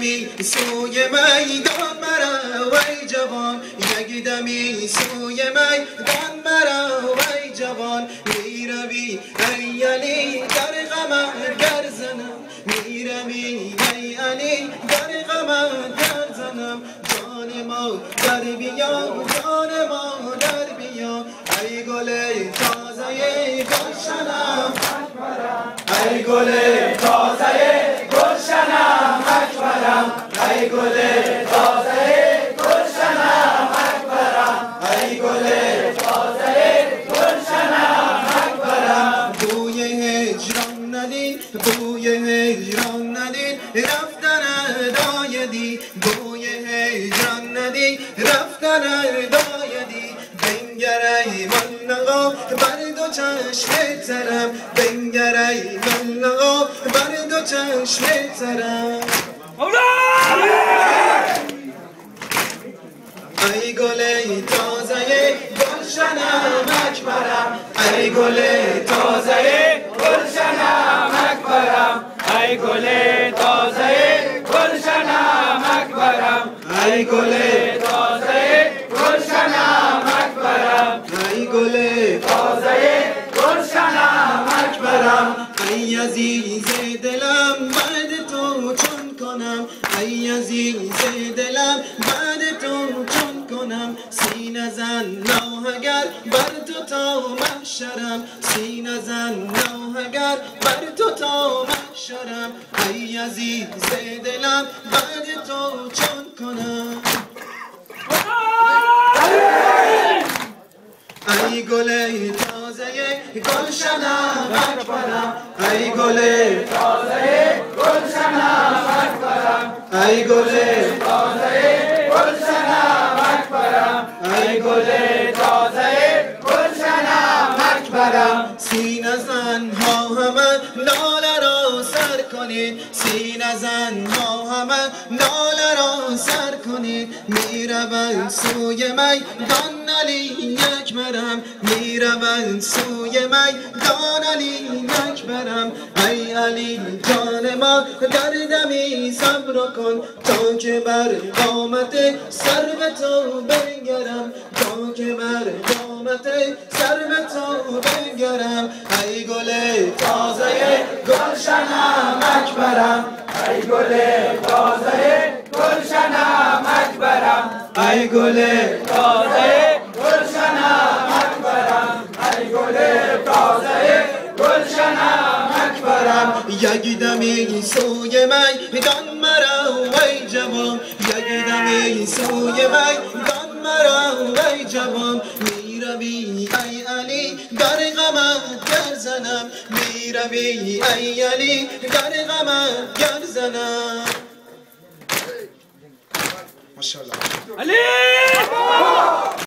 دمی سوی میدان مرا وی جوان، یک دمی سوی میدان مرا وی جوان. میروی ای علی در غمم گر زنم، میروی ای علی در غمم گر زنم. جان ما در بیا، جان ما در بیا، ای گل تازه گلشنم ای گل تازه گلشنم اکبرم، ای گل تازه گلشنم اکبرم، ای گل تازه گلشنم اکبرم. بوی هجران ندید، بوی هجران ندید، رفتن دایدی، بوی هجران ندید، رفتن دایدی. بنگر ای من آقا بر دو چشم ترم، بنگر ای من آقا بر دو چشم ترم. ای گل تازه گلشنم اکبرم، ای گل تازه گلشنم اکبرم، ای گل تازه گلشنم اکبرم، ای گل تازه گلشنم اکبرم، ای گل تازه گلشنم اکبرم. ای عزیز دلم بعد تو چون کنم، ای عزیز دلم بعد تو چون کنم. سینه زن نوح اگر بر تو تا محشرم، سینه زن نوح اگر بر تو تا محشرم. ای عزیز دلم بعد تو چون کنم. ای گل تازه گلشنم اکبرم، ای گل تازه گلشنم اکبرم، ای گل تازه گلشنم اکبرم، ای گل تازه گلشنم اکبرم. سینه زن ها همه لاله را سر کنید، سینه زن ها همه لاله را سر کنید. میروند سوی میدان علی اکبرم، میروند سوی میدان علی اکبرم. ای علی جان ما در دمی صبر کن، تا که بر قامت سرو تو بنگرم، تا که بر قامت سرو تو بنگرم. ای گل تازه گلشنم اکبرم، ای گل تازه گلشنم اکبرم، ای گل تازه گلشنم اکبرم، ای گل تازه گلشنم اکبرم. یک دمی سوی میدان مرا وی جوان، یک دمی سوی میدان مرا وی جوان. میروی ای علی در غمت گر زنم، میروی ای علی در غمت گر زنم. ماشاءالله علی